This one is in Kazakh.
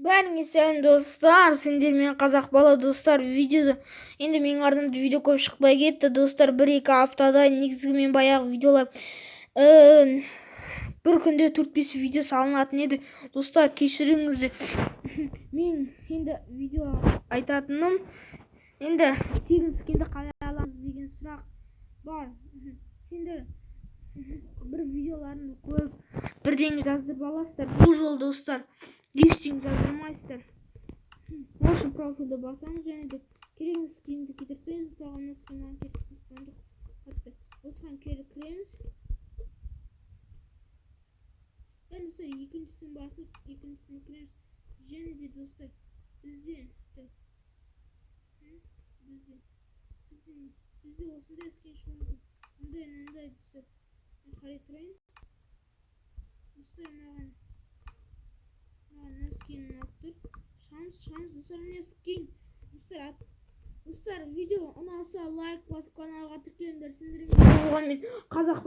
Бәріңе сәлем достар, сендер мен қазақ бала достар. Видеода енді менің артымда видео көп шықпай кетті достар. 1-2 аптада негізгі мен баяғы видеолар бір күнде 4-5 видео салынатын еді достар, кешіріңіздер. Мен енді видео айтатыным, енді тегін скинді қалай аламыз деген сұрақ бар. Сендер бір видеоларын көріп бірдеңе жаздырып аласыздар. Бұл жол достар ештеңе жаздырмайсыздар. Осы профильді басамыз және де керемет скинді кидіртеміз. Саған скиннан осыған кіреміз. Достар, екіншісін басып, екіншісін кіреміз. Және де достар, бізде осындай скин шығуы мындай достар. Қарай тұрайын. Достар, мына скинін алып тұр. Шамс достар, міне скин. Достар, видео ұнаса лайк басып каналға тіркеліңдер. Сендермен қазақ